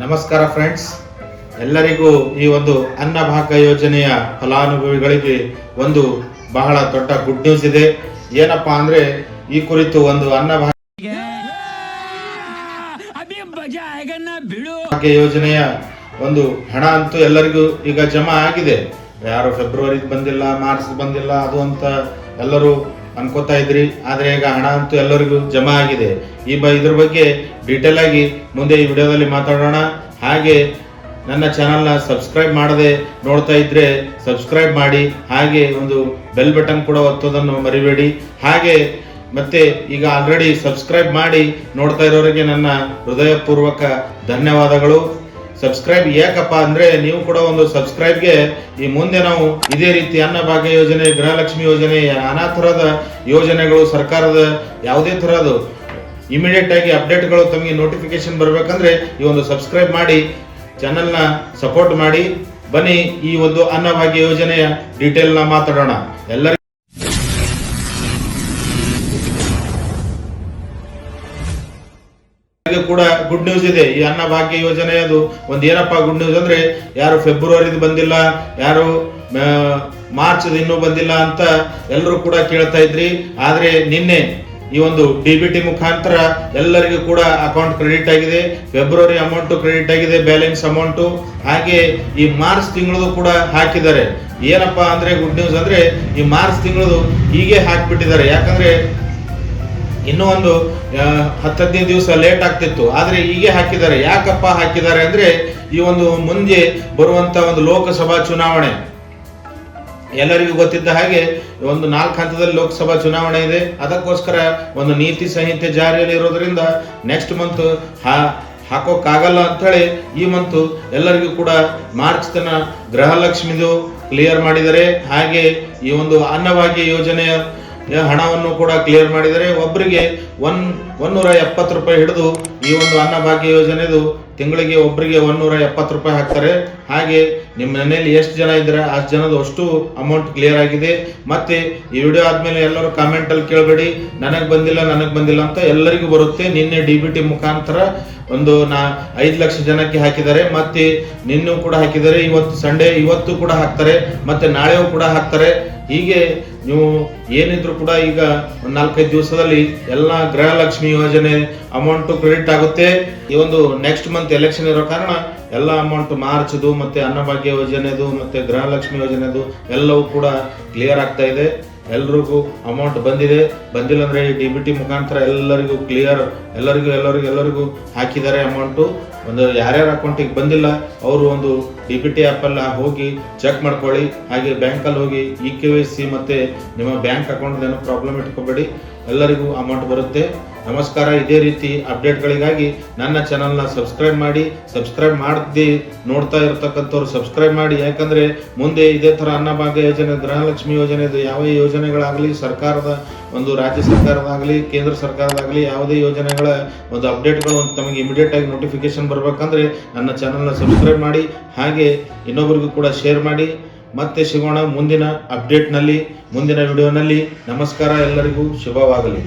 ನಮಸ್ಕಾರ ಫ್ರೆಂಡ್ಸ್, ಎಲ್ಲರಿಗೂ ಈ ಒಂದು ಅನ್ನಭಾಗ್ಯ ಯೋಜನೆಯ ಫಲಾನುಭವಿಗಳಿಗೆ ಒಂದು ಬಹಳ ದೊಡ್ಡ ಗುಡ್ ನ್ಯೂಸ್ ಇದೆ. ಏನಪ್ಪಾ ಅಂದ್ರೆ ಈ ಕುರಿತು ಒಂದು ಅನ್ನಭಾಗ್ಯ ಯೋಜನೆಯ ಒಂದು ಹಣ ಅಂತೂ ಎಲ್ಲರಿಗೂ ಈಗ ಜಮಾ ಆಗಿದೆ. ಯಾರು ಫೆಬ್ರವರಿ ಬಂದಿಲ್ಲ, ಮಾರ್ಚ್ ಬಂದಿಲ್ಲ ಅದು ಅಂತ ಎಲ್ಲರೂ ಅನ್ಕೋತಾ ಇದ್ರಿ. ಆದ್ರೆ ಈಗ ಹಣ ಅಂತೂ ಎಲ್ಲರಿಗೂ ಜಮಾ ಆಗಿದೆ. ಇದ್ರ ಬಗ್ಗೆ ಡೀಟೇಲ್ ಆಗಿ ಮುಂದೆ ಈ ವಿಡಿಯೋದಲ್ಲಿ ಮಾತಾಡೋಣ. ಹಾಗೆ ನನ್ನ ಚಾನಲ್ನ ಸಬ್ಸ್ಕ್ರೈಬ್ ಮಾಡದೆ ನೋಡ್ತಾ ಇದ್ರೆ ಸಬ್ಸ್ಕ್ರೈಬ್ ಮಾಡಿ, ಹಾಗೆ ಒಂದು ಬೆಲ್ ಬಟನ್ ಕೂಡ ಒತ್ತೋದನ್ನು ಮರಿಬೇಡಿ. ಹಾಗೆ ಮತ್ತೆ ಈಗ ಆಲ್ರೆಡಿ ಸಬ್ಸ್ಕ್ರೈಬ್ ಮಾಡಿ ನೋಡ್ತಾ ಇರೋರಿಗೆ ನನ್ನ ಹೃದಯಪೂರ್ವಕ ಧನ್ಯವಾದಗಳು. ಸಬ್ಸ್ಕ್ರೈಬ್ ಯಾಕಪ್ಪ ಅಂದ್ರೆ ನೀವು ಕೂಡ ಒಂದು ಸಬ್ಸ್ಕ್ರೈಬ್ಗೆ ಈ ಮುಂದೆ ನಾವು ಇದೇ ರೀತಿ ಅನ್ನಭಾಗ್ಯ ಯೋಜನೆ, ಗೃಹಲಕ್ಷ್ಮಿ ಯೋಜನೆ, ನಾನಾ ತರಹದ ಯೋಜನೆಗಳು, ಸರ್ಕಾರದ ಯಾವುದೇ ತರಹದ ಇಮಿಡಿಯೇಟ್ ಆಗಿ ಅಪ್ಡೇಟ್ಗಳು ತಮಗೆ ನೋಟಿಫಿಕೇಶನ್ ಬರಬೇಕಂದ್ರೆ ಈ ಒಂದು ಸಬ್ಸ್ಕ್ರೈಬ್ ಮಾಡಿ ಚಾನೆಲ್ನ ಸಪೋರ್ಟ್ ಮಾಡಿ. ಬನ್ನಿ ಈ ಒಂದು ಅನ್ನಭಾಗ್ಯ ಯೋಜನೆಯ ಡೀಟೇಲ್ ನ ಮಾತಾಡೋಣ. ಎಲ್ಲರಿಗೂ ಕೂಡ ಗುಡ್ ನ್ಯೂಸ್ ಇದೆ. ಈ ಅನ್ನಭಾಗ್ಯ ಯೋಜನೆಯದು ಒಂದು ಏನಪ್ಪಾ ಗುಡ್ ನ್ಯೂಸ್ ಅಂದ್ರೆ, ಯಾರು ಫೆಬ್ರವರಿದು ಬಂದಿಲ್ಲ, ಯಾರು ಮಾರ್ಚ್ ಇನ್ನೂ ಬಂದಿಲ್ಲ ಅಂತ ಎಲ್ಲರೂ ಕೂಡ ಕೇಳ್ತಾ ಇದ್ರಿ. ಆದ್ರೆ ನಿನ್ನೆ ಈ ಒಂದು DBT ಮುಖಾಂತರ ಎಲ್ಲರಿಗೂ ಕೂಡ ಅಕೌಂಟ್ ಕ್ರೆಡಿಟ್ ಆಗಿದೆ. ಫೆಬ್ರವರಿ ಅಮೌಂಟ್ ಕ್ರೆಡಿಟ್ ಆಗಿದೆ, ಬ್ಯಾಲೆನ್ಸ್ ಅಮೌಂಟ್. ಹಾಗೆ ಈ ಮಾರ್ಚ್ ತಿಂಗಳದು ಕೂಡ ಹಾಕಿದ್ದಾರೆ. ಏನಪ್ಪಾ ಅಂದ್ರೆ ಗುಡ್ ನ್ಯೂಸ್ ಅಂದ್ರೆ, ಈ ಮಾರ್ಚ್ ತಿಂಗಳದು ಹೀಗೆ ಹಾಕಿಬಿಟ್ಟಿದ್ದಾರೆ. ಯಾಕಂದ್ರೆ ಇನ್ನೂ ಒಂದು 10-15 ದಿವಸ ಲೇಟ್ ಆಗ್ತಿತ್ತು, ಆದ್ರೆ ಹೀಗೆ ಹಾಕಿದ್ದಾರೆ. ಯಾಕಪ್ಪ ಹಾಕಿದ್ದಾರೆ ಅಂದ್ರೆ, ಈ ಒಂದು ಮುಂದೆ ಬರುವಂತ ಒಂದು ಲೋಕಸಭಾ ಚುನಾವಣೆ ಎಲ್ಲರಿಗೂ ಗೊತ್ತಿದ್ದ ಹಾಗೆ ಒಂದು 4 ಹಂತದಲ್ಲಿ ಲೋಕಸಭಾ ಚುನಾವಣೆ ಇದೆ. ಅದಕ್ಕೋಸ್ಕರ ಒಂದು ನೀತಿ ಸಂಹಿತೆ ಜಾರಿಯಲ್ಲಿ ಇರೋದ್ರಿಂದ ನೆಕ್ಸ್ಟ್ ಮಂತ್ ಹಾಕೋಕ್ಕಾಗಲ್ಲ ಅಂತ ಹೇಳಿ ಈ ಮಂತ್ ಎಲ್ಲರಿಗೂ ಕೂಡ ಮಾರ್ಚ್ ತನ ಗೃಹಲಕ್ಷ್ಮಿದು ಕ್ಲಿಯರ್ ಮಾಡಿದ್ದಾರೆ. ಹಾಗೆ ಈ ಒಂದು ಅನ್ನಭಾಗ್ಯ ಯೋಜನೆಯ ಹಣವನ್ನು ಕೂಡ ಕ್ಲಿಯರ್ ಮಾಡಿದರೆ ಒಬ್ಬರಿಗೆ 170 ರೂಪಾಯಿ ಹಿಡಿದು ಈ ಒಂದು ಅನ್ನಭಾಗ್ಯ ಯೋಜನೆದು ತಿಂಗಳಿಗೆ ಒಬ್ಬರಿಗೆ 170 ರೂಪಾಯಿ ಹಾಕ್ತಾರೆ. ಹಾಗೆ ನಿಮ್ಮ ಮನೆಯಲ್ಲಿ ಎಷ್ಟು ಜನ ಇದ್ರೆ ಅಷ್ಟು ಜನದ ಅಷ್ಟು ಅಮೌಂಟ್ ಕ್ಲಿಯರ್ ಆಗಿದೆ. ಮತ್ತೆ ಈ ವಿಡಿಯೋ ಆದ್ಮೇಲೆ ಎಲ್ಲರೂ ಕಾಮೆಂಟ್ ಅಲ್ಲಿ ಕೇಳಬೇಡಿ, ನನಗ್ ಬಂದಿಲ್ಲ ಅಂತ. ಎಲ್ಲರಿಗೂ ಬರುತ್ತೆ. ನಿನ್ನೆ DBT ಮುಖಾಂತರ ಒಂದು 5 ಲಕ್ಷ ಜನಕ್ಕೆ ಹಾಕಿದ್ದಾರೆ. ಮತ್ತೆ ನಿನ್ನೂ ಕೂಡ ಹಾಕಿದ್ದಾರೆ. ಇವತ್ತು ಸಂಡೇ, ಇವತ್ತು ಕೂಡ ಹಾಕ್ತಾರೆ, ಮತ್ತೆ ನಾಳೆಯೂ ಕೂಡ ಹಾಕ್ತಾರೆ. ಹೀಗೆ ನೀವು ಏನಿದ್ರು ಕೂಡ ಈಗ ಒಂದು 4-5 ದಿವಸದಲ್ಲಿ ಎಲ್ಲ ಗೃಹಲಕ್ಷ್ಮಿ ಯೋಜನೆ ಅಮೌಂಟ್ ಕ್ರೆಡಿಟ್ ಆಗುತ್ತೆ. ಈ ಒಂದು ನೆಕ್ಸ್ಟ್ ಮಂತ್ ಎಲೆಕ್ಷನ್ ಇರೋ ಕಾರಣ ಎಲ್ಲ ಅಮೌಂಟ್ ಮಾರ್ಚ್ದು ಮತ್ತೆ ಅನ್ನಭಾಗ್ಯ ಯೋಜನೆದು ಮತ್ತೆ ಗೃಹಲಕ್ಷ್ಮಿ ಯೋಜನೆದು ಎಲ್ಲವೂ ಕೂಡ ಕ್ಲಿಯರ್ ಆಗ್ತಾ ಇದೆ. ಎಲ್ರಿಗೂ ಅಮೌಂಟ್ ಬಂದಿಲ್ಲ ಅಂದ್ರೆ ಈ DBT ಮುಖಾಂತರ ಎಲ್ಲರಿಗೂ ಕ್ಲಿಯರ್, ಎಲ್ಲರಿಗೂ ಹಾಕಿದ್ದಾರೆ ಅಮೌಂಟು. ಒಂದು ಯಾರ್ಯಾರ ಅಕೌಂಟಿಗೆ ಬಂದಿಲ್ಲ ಅವರು ಒಂದು DBT ಆ್ಯಪಲ್ಲಿ ಹೋಗಿ ಚೆಕ್ ಮಾಡ್ಕೊಳ್ಳಿ. ಹಾಗೆ ಬ್ಯಾಂಕಲ್ಲಿ ಹೋಗಿ EKYC ಮತ್ತೆ ನಿಮ್ಮ ಬ್ಯಾಂಕ್ ಅಕೌಂಟ್ ಏನೋ ಪ್ರಾಬ್ಲಮ್ ಇಟ್ಕೋಬೇಡಿ, ಎಲ್ಲರಿಗೂ ಅಮೌಂಟ್ ಬರುತ್ತೆ. ನಮಸ್ಕಾರ. ಇದೇ ರೀತಿ ಅಪ್ಡೇಟ್ಗಳಿಗಾಗಿ ನನ್ನ ಚಾನಲ್ನ ಸಬ್ಸ್ಕ್ರೈಬ್ ಮಾಡಿ. ಸಬ್ಸ್ಕ್ರೈಬ್ ಮಾಡದೆ ನೋಡ್ತಾ ಇರತಕ್ಕಂಥವ್ರು ಸಬ್ಸ್ಕ್ರೈಬ್ ಮಾಡಿ. ಯಾಕಂದ್ರೆ ಮುಂದೆ ಇದೇ ಥರ ಅನ್ನಭಾಗ್ಯ ಯೋಜನೆ, ಗೃಹಲಕ್ಷ್ಮಿ ಯೋಜನೆದು ಯಾವ ಯೋಜನೆಗಳಾಗಲಿ, ಸರ್ಕಾರದ ಒಂದು ರಾಜ್ಯ ಸರ್ಕಾರದಾಗಲಿ ಕೇಂದ್ರ ಸರ್ಕಾರದಾಗಲಿ ಯಾವುದೇ ಯೋಜನೆಗಳ ಒಂದು ಅಪ್ಡೇಟ್ಗಳು ತಮಗೆ ಇಮಿಡಿಯೇಟ್ ಆಗಿ ನೋಟಿಫಿಕೇಶನ್ ಬರಬೇಕಂದ್ರೆ ನನ್ನ ಚಾನಲ್ನ ಸಬ್ಸ್ಕ್ರೈಬ್ ಮಾಡಿ. ಹಾಗೆ ಇನ್ನೊಬ್ಬರಿಗೂ ಕೂಡ ಶೇರ್ ಮಾಡಿ. ಮತ್ತೆ ಸಿಗೋಣ ಮುಂದಿನ ಅಪ್ಡೇಟ್ನಲ್ಲಿ, ಮುಂದಿನ ವಿಡಿಯೋನಲ್ಲಿ. ನಮಸ್ಕಾರ, ಎಲ್ಲರಿಗೂ ಶುಭವಾಗಲಿ.